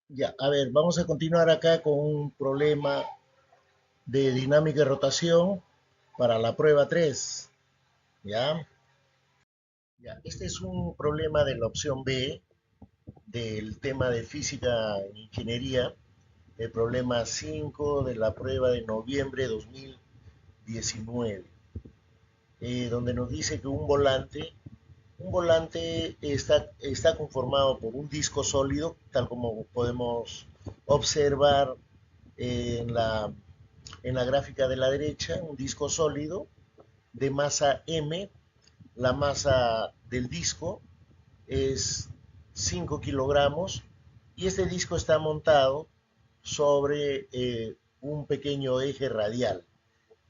Ya, a ver, vamos a continuar acá con un problema de dinámica y rotación para la prueba 3. ¿Ya? Ya, este es un problema de la opción B del tema de física e ingeniería, el problema 5 de la prueba de noviembre de 2019, donde nos dice que un volante está conformado por un disco sólido, tal como podemos observar en la gráfica de la derecha, un disco sólido de masa M. La masa del disco es 5 kilogramos y este disco está montado sobre un pequeño eje radial.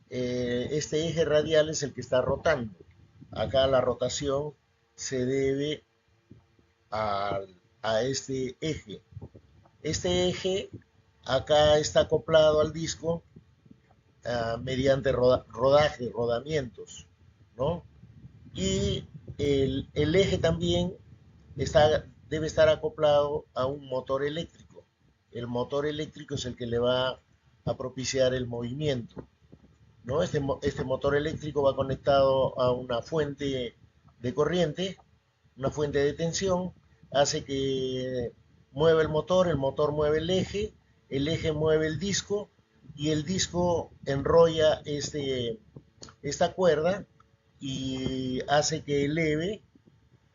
Este eje radial es el que está rotando. Acá la rotación se debe a, a este eje. Este eje acá está acoplado al disco mediante rodamientos, ¿no? Y el eje también debe estar acoplado a un motor eléctrico. El motor eléctrico es el que le va a propiciar el movimiento, ¿no? Este motor eléctrico va conectado a una fuente de corriente, una fuente de tensión, hace que mueva el motor mueve el eje mueve el disco y el disco enrolla esta cuerda y hace que eleve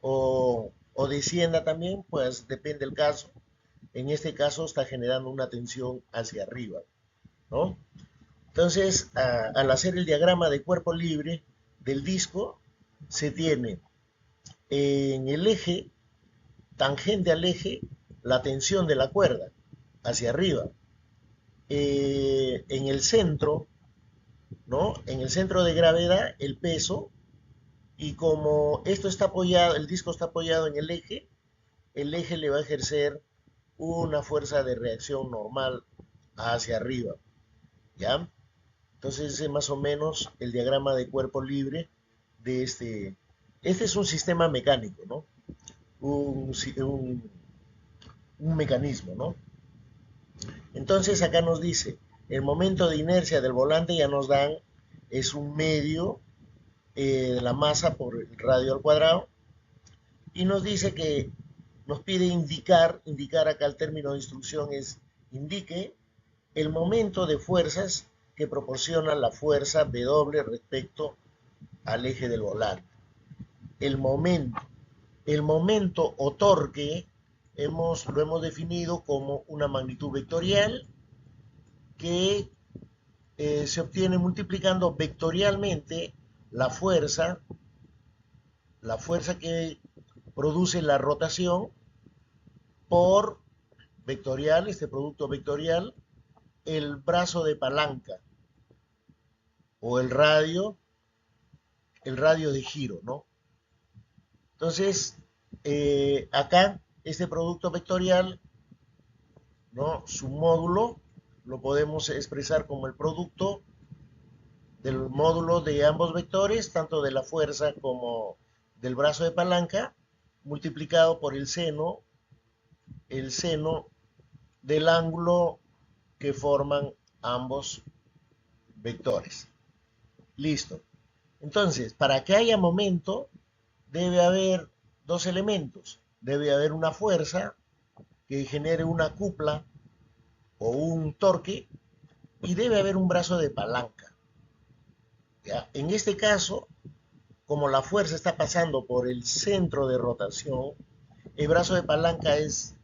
o descienda también, pues depende del caso. En este caso está generando una tensión hacia arriba, ¿no? Entonces, al hacer el diagrama de cuerpo libre del disco, se tiene en el eje, tangente al eje, la tensión de la cuerda hacia arriba. En el centro, ¿no? En el centro de gravedad, el peso, y como esto está apoyado, el disco está apoyado en el eje le va a ejercer una fuerza de reacción normal hacia arriba, ¿ya? Entonces ese es más o menos el diagrama de cuerpo libre de este. Este es un sistema mecánico, ¿no? Un mecanismo, ¿no? Entonces acá nos dice, el momento de inercia del volante ya nos dan, es un medio de la masa por el radio al cuadrado, y nos dice que nos pide indicar acá el término de instrucción es indique el momento de fuerzas que proporciona la fuerza W respecto al eje del volante. El momento. El momento o torque lo hemos definido como una magnitud vectorial que se obtiene multiplicando vectorialmente la fuerza que produce la rotación por vectorial, este producto vectorial, el brazo de palanca o el radio de giro, ¿no? Entonces, acá, este producto vectorial, ¿no? Su módulo lo podemos expresar como el producto del módulo de ambos vectores, tanto de la fuerza como del brazo de palanca, multiplicado por el seno del ángulo que forman ambos vectores. Listo. Entonces, para que haya momento, debe haber dos elementos. Debe haber una fuerza que genere una cupla o un torque y debe haber un brazo de palanca. ¿Ya? En este caso, como la fuerza está pasando por el centro de rotación, el brazo de palanca es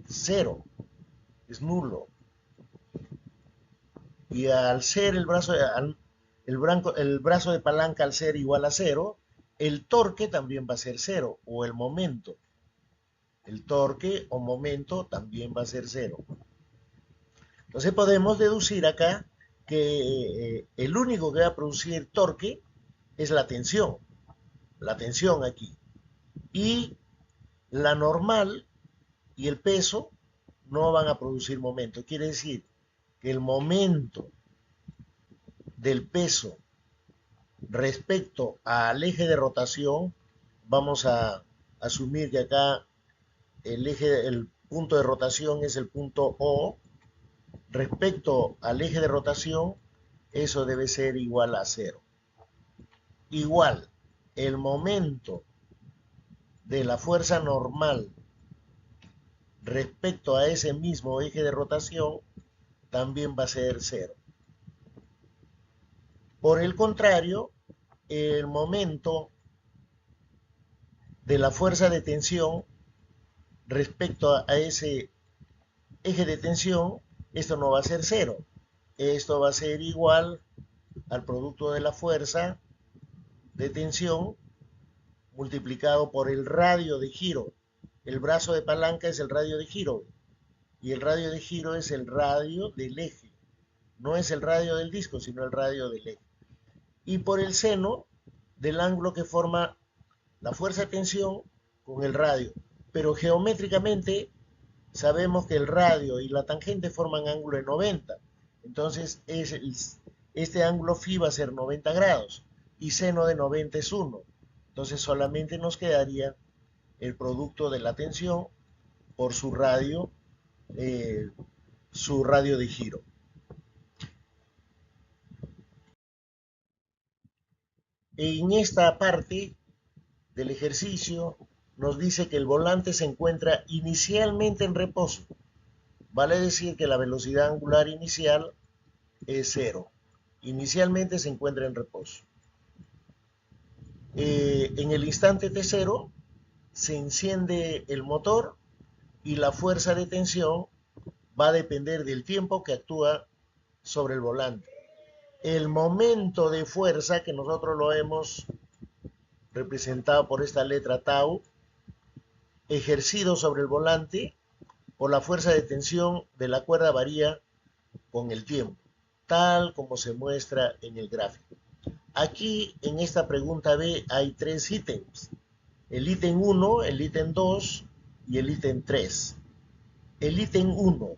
cero, es nulo. Y al ser el brazo de palanca al ser igual a cero, el torque también va a ser cero, o el momento. El torque o momento también va a ser cero. Entonces podemos deducir acá que el único que va a producir torque es la tensión aquí. Y la normal y el peso no van a producir momento. Quiere decir que el momento del peso respecto al eje de rotación, vamos a asumir que acá punto de rotación es el punto O, respecto al eje de rotación, eso debe ser igual a cero. Igual, el momento de la fuerza normal respecto a ese mismo eje de rotación también va a ser cero. Por el contrario, el momento de la fuerza de tensión respecto a ese eje de tensión, esto no va a ser cero. Esto va a ser igual al producto de la fuerza de tensión multiplicado por el radio de giro. El brazo de palanca es el radio de giro y el radio de giro es el radio del eje. No es el radio del disco, sino el radio del eje. Y por el seno del ángulo que forma la fuerza de tensión con el radio. Pero geométricamente sabemos que el radio y la tangente forman ángulo de 90. Entonces este ángulo phi va a ser 90 grados y seno de 90 es 1. Entonces solamente nos quedaría el producto de la tensión por su radio de giro. En esta parte del ejercicio nos dice que el volante se encuentra inicialmente en reposo. Vale decir que la velocidad angular inicial es cero. Inicialmente se encuentra en reposo. En el instante T0 se enciende el motor y la fuerza de tensión va a depender del tiempo que actúa sobre el volante. El momento de fuerza, que nosotros lo hemos representado por esta letra tau, ejercido sobre el volante por la fuerza de tensión de la cuerda varía con el tiempo, tal como se muestra en el gráfico. Aquí en esta pregunta B hay tres ítems. El ítem 1, el ítem 2 y el ítem 3. El ítem 1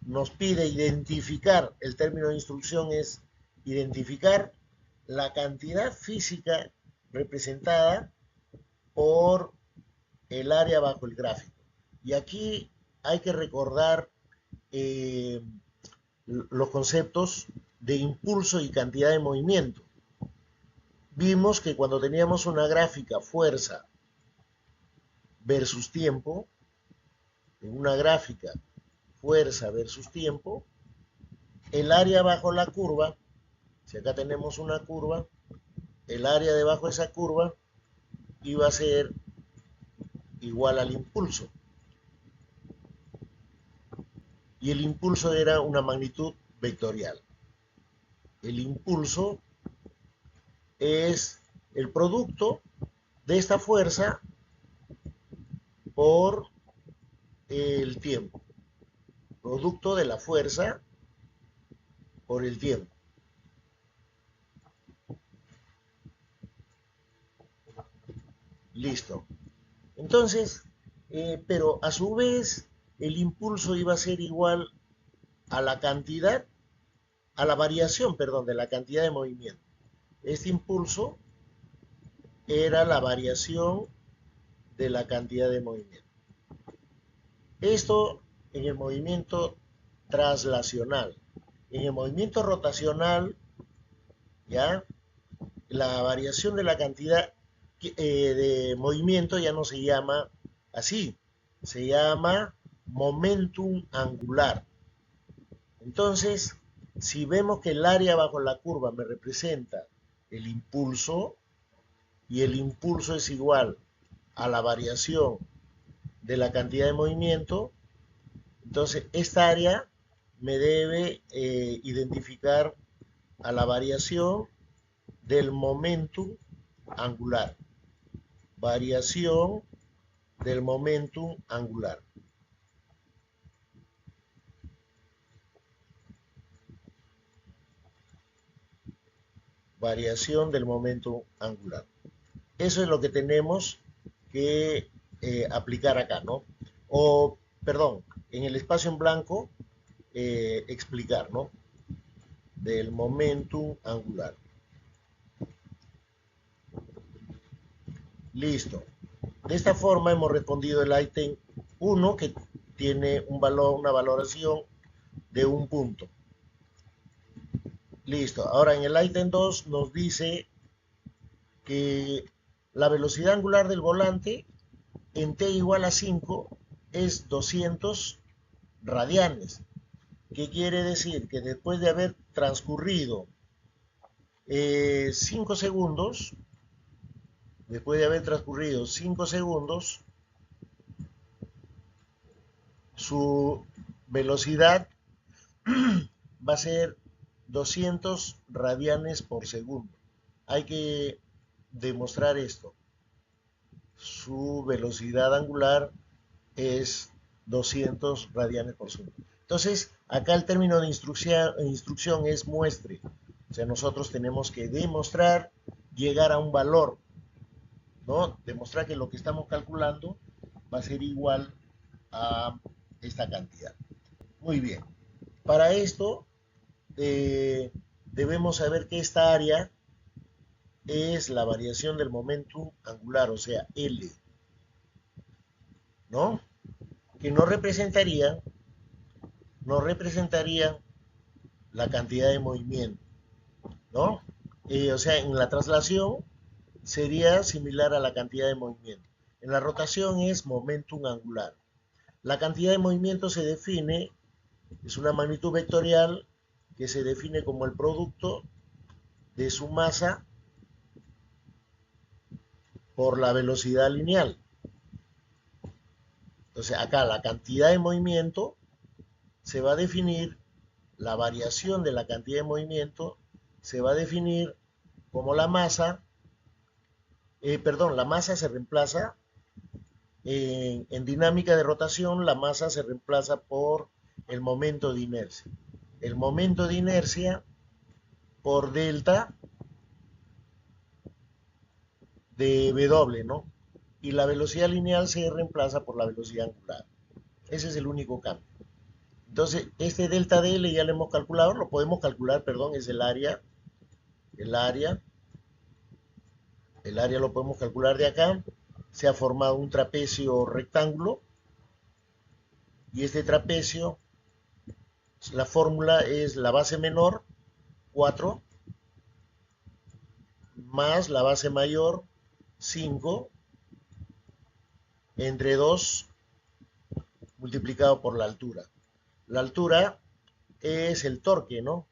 nos pide identificar, el término de instrucción es identificar la cantidad física representada por el área bajo el gráfico. Y aquí hay que recordar los conceptos de impulso y cantidad de movimiento. Vimos que cuando teníamos una gráfica fuerza versus tiempo, en una gráfica fuerza versus tiempo, el área bajo la curva, si acá tenemos una curva, el área debajo de esa curva iba a ser igual al impulso. Y el impulso era una magnitud vectorial. El impulso es el producto de esta fuerza por el tiempo. Producto de la fuerza por el tiempo. Listo. Entonces, pero a su vez, el impulso iba a ser igual a la cantidad, a la variación, perdón, de la cantidad de movimiento. Este impulso era la variación de la cantidad de movimiento. Esto en el movimiento traslacional. En el movimiento rotacional, ¿ya? La variación de la cantidad de movimiento ya no se llama así, se llama momentum angular. Entonces, si vemos que el área bajo la curva me representa el impulso, y el impulso es igual a la variación de la cantidad de movimiento, entonces esta área me debe identificar a la variación del momentum angular. Variación del momentum angular. Variación del momentum angular. Eso es lo que tenemos que aplicar acá, ¿no? O, perdón, en el espacio en blanco, explicar, ¿no? Del momentum angular. Listo. De esta forma hemos respondido el ítem 1, que tiene un valor, una valoración de un punto. Listo. Ahora en el ítem 2 nos dice que la velocidad angular del volante en t igual a 5 es 200 radianes. ¿Qué quiere decir? Que después de haber transcurrido 5 segundos, su velocidad va a ser 200 radianes por segundo. Hay que demostrar esto. Su velocidad angular es 200 radianes por segundo. Entonces, acá el término de instrucción es muestre. O sea, nosotros tenemos que demostrar, llegar a un valor, ¿no? Demostrar que lo que estamos calculando va a ser igual a esta cantidad. Muy bien. Para esto, debemos saber que esta área es la variación del momentum angular, o sea, L, ¿no? Que no representaría la cantidad de movimiento, ¿no? O sea, en la traslación sería similar a la cantidad de movimiento. En la rotación es momentum angular. La cantidad de movimiento se define, es una magnitud vectorial que se define como el producto de su masa por la velocidad lineal. Entonces acá la cantidad de movimiento se va a definir, la variación de la cantidad de movimiento se va a definir como la masa, la masa se reemplaza en dinámica de rotación, la masa se reemplaza por el momento de inercia. El momento de inercia por delta de W, ¿no? Y la velocidad lineal se reemplaza por la velocidad angular. Ese es el único cambio. Entonces, este delta de L ya lo hemos calculado, lo podemos calcular, perdón, es el área. El área lo podemos calcular de acá. Se ha formado un trapecio rectángulo. Y este trapecio, la fórmula es la base menor, 4, más la base mayor, 5, entre 2, multiplicado por la altura. La altura es el torque, ¿no?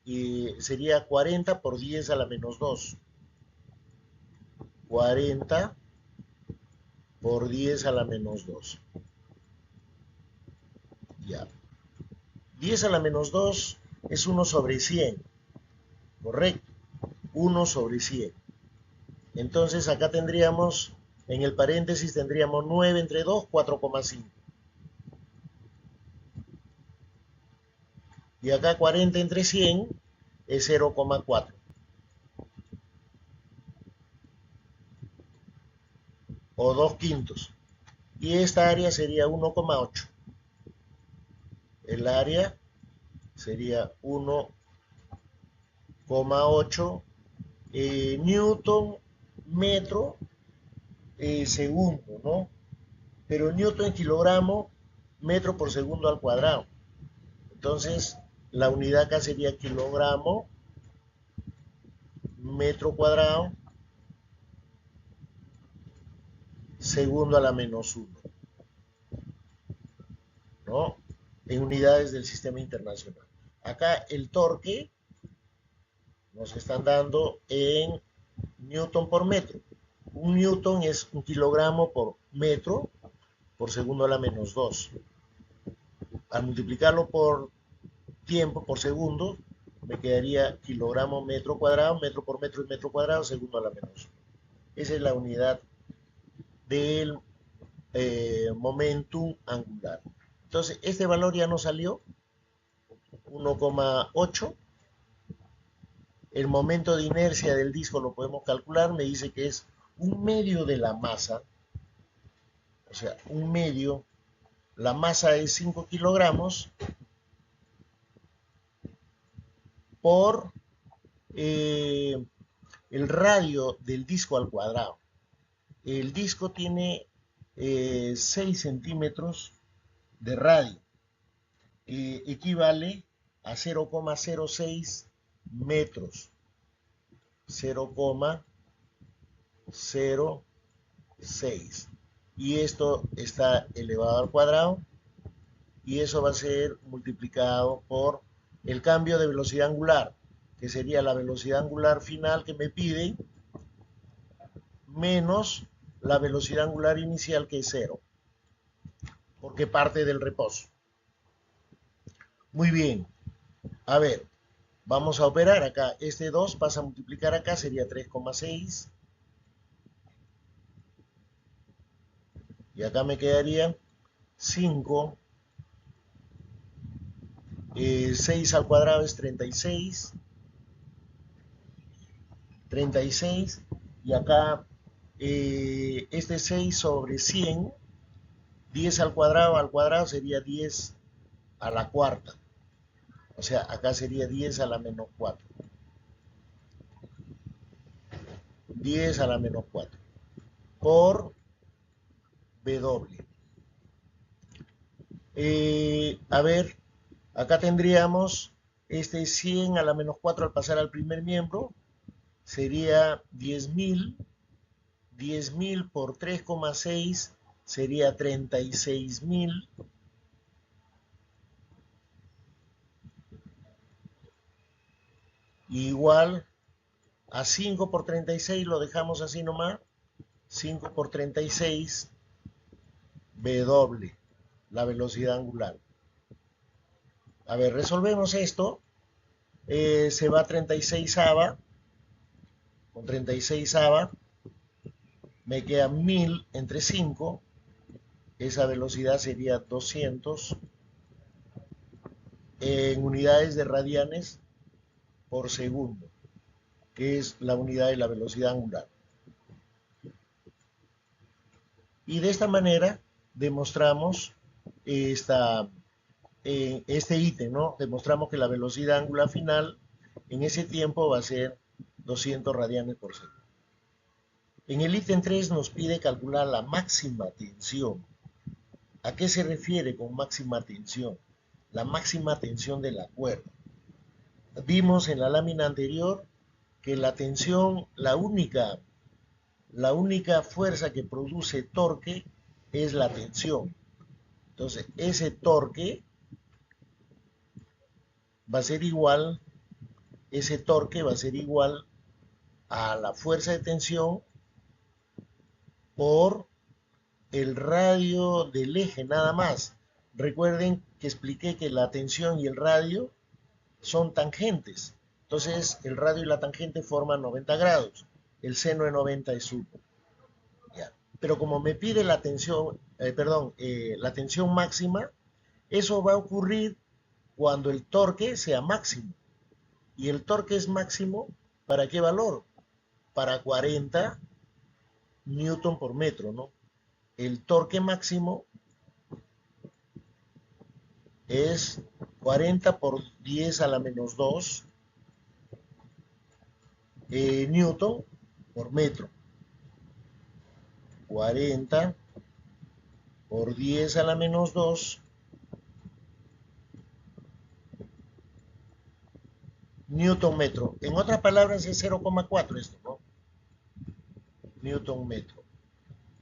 Y sería 40 por 10 a la menos 2. 40 por 10 a la menos 2. Ya. 10 a la menos 2 es 1 sobre 100. Correcto. 1 sobre 100. Entonces acá tendríamos, en el paréntesis tendríamos 9 entre 2, 4,5. Y acá 40 entre 100 es 0,4. O 2 quintos. Y esta área sería 1,8. El área sería 1,8 newton metro segundo, ¿no? Pero newton en kilogramo, metro por segundo al cuadrado. Entonces, la unidad acá sería kilogramo, metro cuadrado, segundo a la menos 1, ¿no? En unidades del sistema internacional. Acá el torque nos están dando en newton por metro. Un newton es un kilogramo por metro por segundo a la menos 2. Al multiplicarlo por tiempo, por segundo, me quedaría kilogramo metro cuadrado, metro por metro y metro cuadrado, segundo a la menos 1. Esa es la unidad del momentum angular. Entonces, este valor ya nos salió, 1,8. El momento de inercia del disco lo podemos calcular, me dice que es un medio de la masa, o sea, un medio, la masa es 5 kilogramos por el radio del disco al cuadrado. El disco tiene 6 centímetros de radio, que equivale a 0,06 metros. 0,06. Y esto está elevado al cuadrado y eso va a ser multiplicado por el cambio de velocidad angular, que sería la velocidad angular final que me piden, menos la velocidad angular inicial, que es 0, porque parte del reposo. Muy bien, a ver, vamos a operar acá. Este 2 pasa a multiplicar acá, sería 3,6. Y acá me quedaría 5. 6 al cuadrado es 36. 36. Y acá este 6 sobre 100. 10 al cuadrado sería 10 a la cuarta. O sea, acá sería 10 a la menos 4. 10 a la menos 4. Por W. A ver, acá tendríamos este 100 a la menos 4 al pasar al primer miembro. Sería 10.000. 10.000 por 3,6 sería 36.000. Igual a 5 por 36, lo dejamos así nomás. 5 por 36, W, la velocidad angular. A ver, resolvemos esto. Se va a 36ava. Con 36ava me queda 1000 entre 5. Esa velocidad sería 200 en unidades de radianes por segundo, que es la unidad de la velocidad angular. Y de esta manera demostramos este ítem, ¿no? Demostramos que la velocidad angular final en ese tiempo va a ser 200 radianes por segundo. En el ítem 3 nos pide calcular la máxima tensión. ¿A qué se refiere con máxima tensión? La máxima tensión de la cuerda. Vimos en la lámina anterior que la tensión, la única fuerza que produce torque es la tensión. Entonces, ese torque va a ser igual, ese torque va a ser igual a la fuerza de tensión por el radio del eje, nada más. Recuerden que expliqué que la tensión y el radio son tangentes. Entonces, el radio y la tangente forman 90 grados. El seno de 90 es 1. ¿Ya? Pero como me pide la tensión, la tensión máxima, eso va a ocurrir cuando el torque sea máximo. Y el torque es máximo, ¿para qué valor? Para 40 newton por metro, ¿no? El torque máximo es 40 por 10 a la menos 2 newton por metro. 40 por 10 a la menos 2 newton metro. En otras palabras es 0,4 esto, ¿no? Newton metro.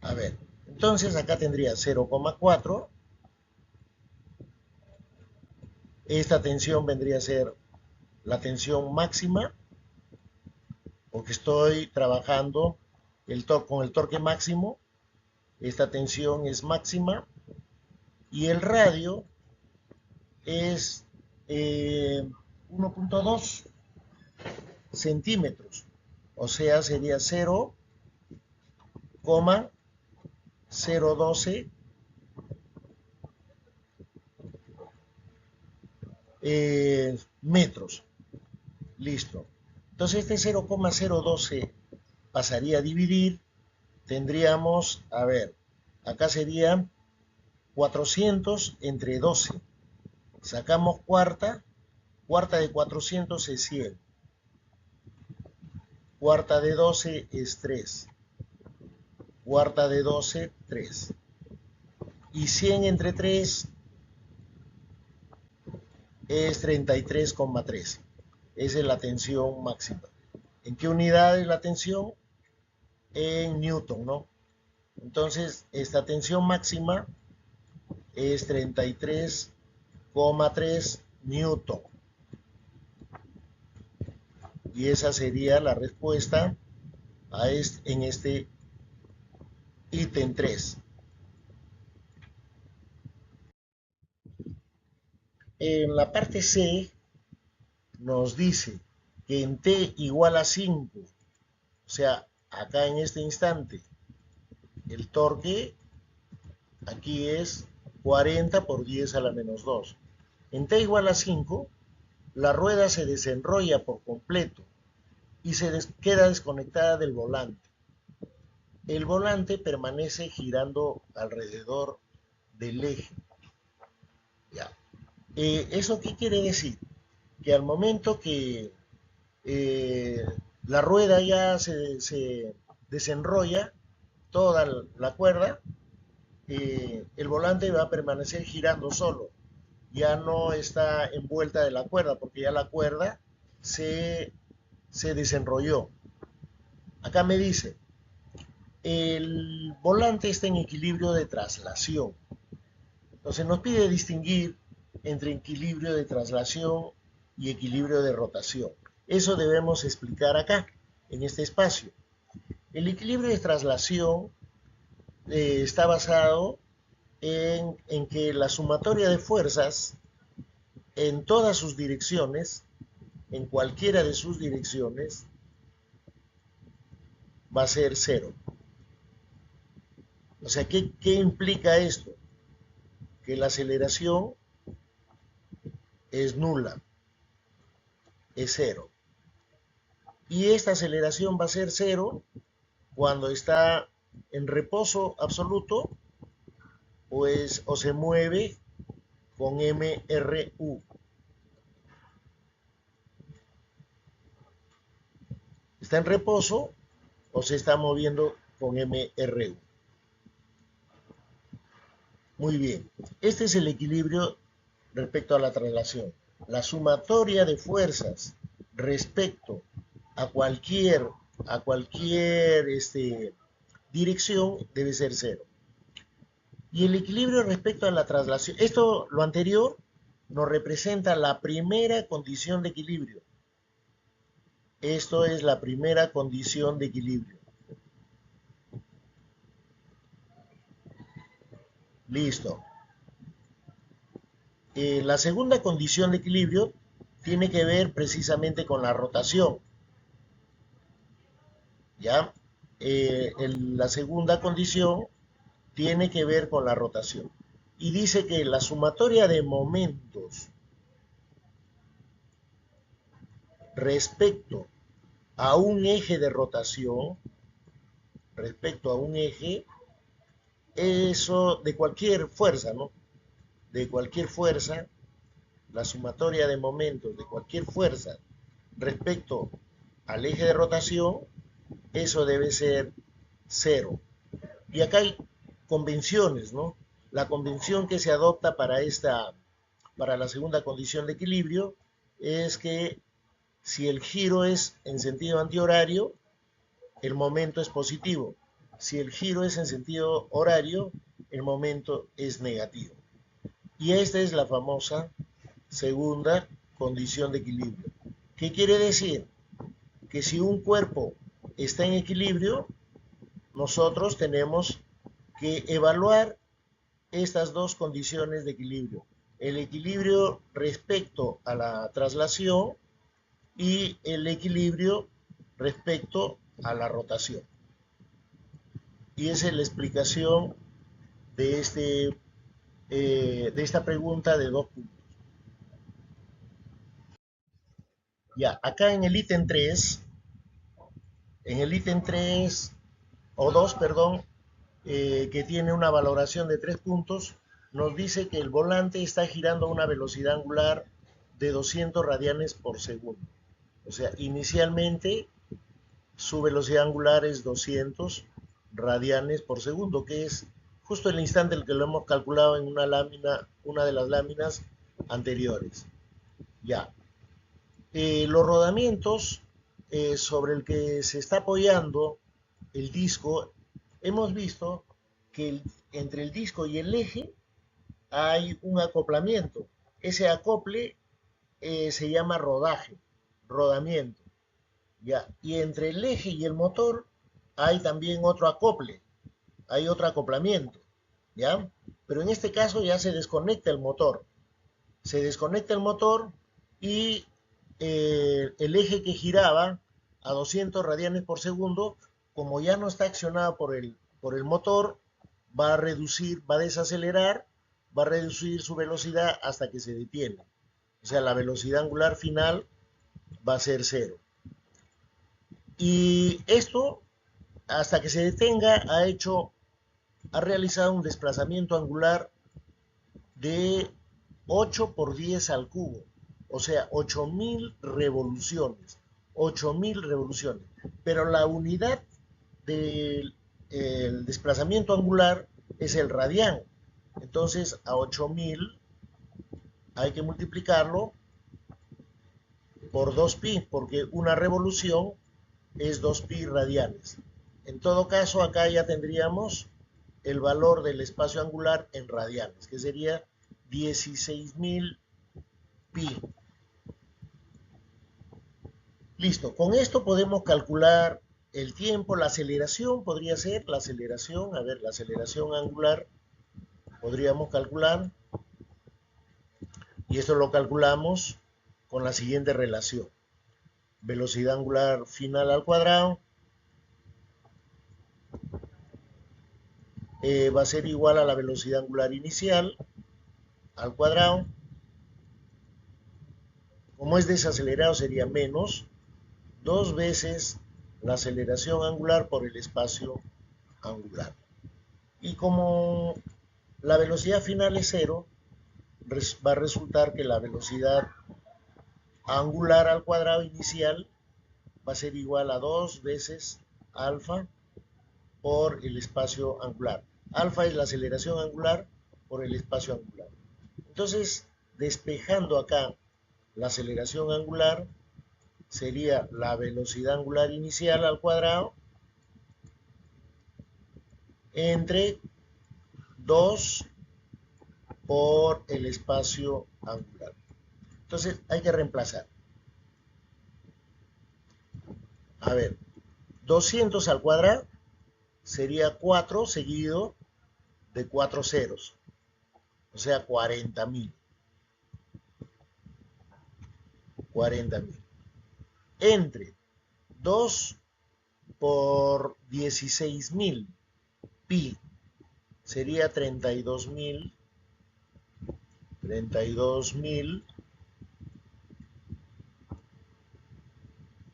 A ver, entonces acá tendría 0,4. Esta tensión vendría a ser la tensión máxima, porque estoy trabajando con el torque máximo. Esta tensión es máxima. Y el radio es 1,2 centímetros. O sea, sería 0,012 metros. Listo. Entonces este 0,012 pasaría a dividir. Tendríamos, a ver, acá sería 400 entre 12. Sacamos cuarta. Cuarta de 400 es 100. Cuarta de 12 es 3. Cuarta de 12, 3. Y 100 entre 3 es 33,3. Esa es la tensión máxima. ¿En qué unidad es la tensión? En Newton, ¿no? Entonces, esta tensión máxima es 33,3 Newton. Y esa sería la respuesta en este ítem 3. En la parte C nos dice que en t igual a 5, o sea, acá en este instante, el torque aquí es 40 por 10 a la menos 2. En t igual a 5, la rueda se desenrolla por completo y queda desconectada del volante. El volante permanece girando alrededor del eje. ¿Ya? ¿Eso qué quiere decir? Que al momento que eh, la rueda ya se desenrolla, toda la cuerda, el volante va a permanecer girando solo. Ya no está envuelta de la cuerda, porque ya la cuerda se, se desenrolló. Acá me dice, el volante está en equilibrio de traslación. Entonces nos pide distinguir entre equilibrio de traslación y equilibrio de rotación. Eso debemos explicar acá, en este espacio. El equilibrio de traslación está basado en que la sumatoria de fuerzas en todas sus direcciones, en cualquiera de sus direcciones, va a ser cero. O sea, ¿qué implica esto? Que la aceleración es nula, es cero. Y esta aceleración va a ser cero cuando está en reposo absoluto o se mueve con MRU. ¿Está en reposo o se está moviendo con MRU? Muy bien. Este es el equilibrio respecto a la traslación. La sumatoria de fuerzas respecto a cualquier dirección debe ser cero. Y el equilibrio respecto a la traslación, lo anterior, nos representa la primera condición de equilibrio. Esto es la primera condición de equilibrio. Listo. La segunda condición de equilibrio tiene que ver precisamente con la rotación. ¿Ya? La segunda condición tiene que ver con la rotación. Y dice que la sumatoria de momentos respecto a un eje de rotación, respecto a un eje, eso de cualquier fuerza, ¿no? De cualquier fuerza, la sumatoria de momentos de cualquier fuerza respecto al eje de rotación, eso debe ser cero. Y acá hay convenciones, ¿no? La convención que se adopta para la segunda condición de equilibrio es que si el giro es en sentido antihorario, el momento es positivo. Si el giro es en sentido horario, el momento es negativo. Y esta es la famosa segunda condición de equilibrio. ¿Qué quiere decir? Que si un cuerpo está en equilibrio, nosotros tenemos que evaluar estas dos condiciones de equilibrio. El equilibrio respecto a la traslación y el equilibrio respecto a la rotación. Y esa es la explicación de, de esta pregunta de 2 puntos. Ya, acá en el ítem 3 o 2, perdón, que tiene una valoración de 3 puntos, nos dice que el volante está girando a una velocidad angular de 200 radianes por segundo. O sea, inicialmente su velocidad angular es 200 radianes por segundo, que es justo el instante en el que lo hemos calculado en una de las láminas anteriores. Ya. Los rodamientos sobre el que se está apoyando el disco, hemos visto que entre el disco y el eje hay un acoplamiento. Ese acople se llama rodaje, rodamiento. ¿Ya? Y entre el eje y el motor hay también otro acople, hay otro acoplamiento. ¿Ya? Pero en este caso ya se desconecta el motor. Se desconecta el motor y el eje que giraba a 200 radianes por segundo, como ya no está accionado por el motor, va a reducir, va a desacelerar, va a reducir su velocidad hasta que se detiene. O sea, la velocidad angular final va a ser cero. Y esto, hasta que se detenga, ha realizado un desplazamiento angular de 8 por 10 al cubo, o sea, 8000 revoluciones, 8000 revoluciones. Pero la unidad del desplazamiento angular es el radián. Entonces, a 8000 hay que multiplicarlo por 2pi, porque una revolución es 2pi radianes. En todo caso, acá ya tendríamos el valor del espacio angular en radianes, que sería 16.000 pi. Listo, con esto podemos calcular el tiempo, la aceleración podría ser, la aceleración, a ver, la aceleración angular podríamos calcular, y esto lo calculamos con la siguiente relación. Velocidad angular final al cuadrado va a ser igual a la velocidad angular inicial al cuadrado. Como es desacelerado sería menos 2 veces la aceleración angular por el espacio angular. Y como la velocidad final es cero, va a resultar que la velocidad angular al cuadrado inicial va a ser igual a 2 veces alfa por el espacio angular. Alfa es la aceleración angular por el espacio angular. Entonces, despejando acá la aceleración angular, sería la velocidad angular inicial al cuadrado entre 2 por el espacio angular. Entonces hay que reemplazar. A ver, 200 al cuadrado sería 4 seguido de 4 ceros, o sea 40.000. 40.000. Entre 2 por 16.000 pi sería 32.000.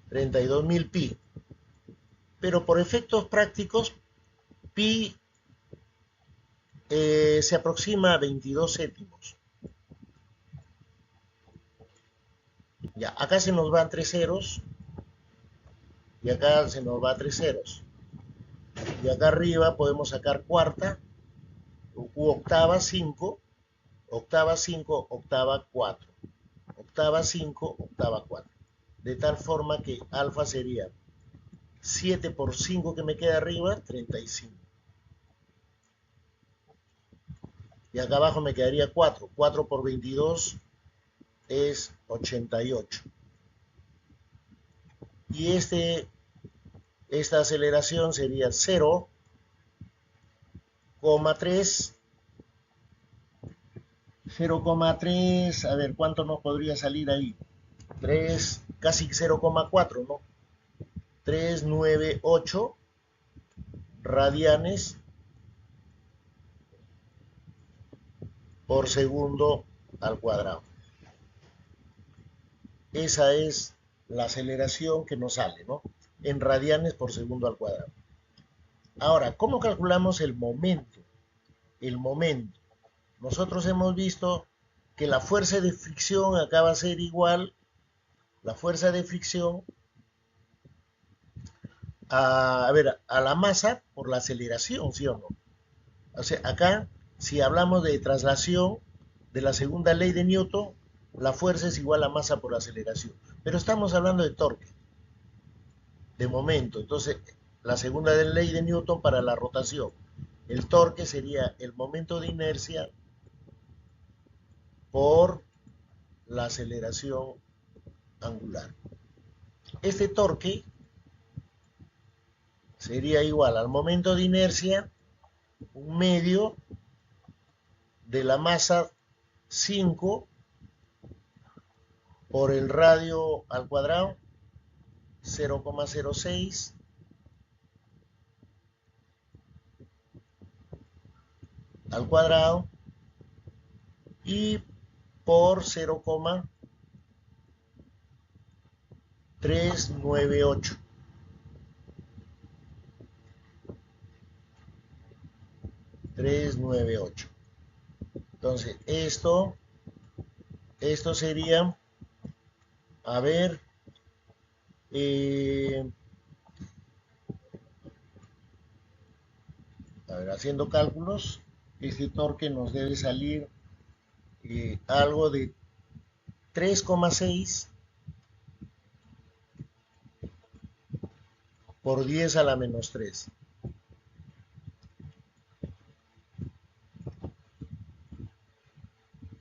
32.000 pi. Pero por efectos prácticos, pi se aproxima a 22 céntimos. Ya, acá se nos van 3 ceros y acá se nos va 3 ceros. Y acá arriba podemos sacar cuarta u octava 5, octava 5, octava 4. Octava 5, octava 4. De tal forma que alfa sería 7 por 5 que me queda arriba, 35. Y acá abajo me quedaría 4. 4 por 22 es 88. Y esta aceleración sería 0,3. 0,3, a ver, ¿cuánto nos podría salir ahí? 3, casi 0,4, ¿no? 398 radianes por segundo al cuadrado. Esa es la aceleración que nos sale, ¿no? En radianes por segundo al cuadrado. Ahora, ¿cómo calculamos el momento? El momento. Nosotros hemos visto que la fuerza de fricción acá va a ser igual, la fuerza de fricción, a la masa por la aceleración, ¿sí o no? O sea, acá, si hablamos de traslación de la segunda ley de Newton, la fuerza es igual a masa por aceleración. Pero estamos hablando de torque, de momento. Entonces, la segunda ley de Newton para la rotación. El torque sería el momento de inercia por la aceleración angular. Este torque sería igual al momento de inercia, un medio de la masa 5 por el radio al cuadrado, 0,06 al cuadrado, y por 0,398. Entonces, esto sería, a ver, eh, haciendo cálculos, este torque nos debe salir algo de 3,6 por 10 a la menos 3.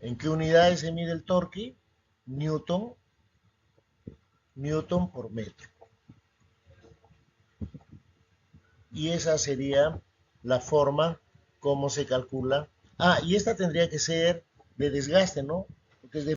¿En qué unidades se mide el torque? Newton, Newton por metro. Y esa sería la forma como se calcula. Ah, y esta tendría que ser de desgaste, ¿no?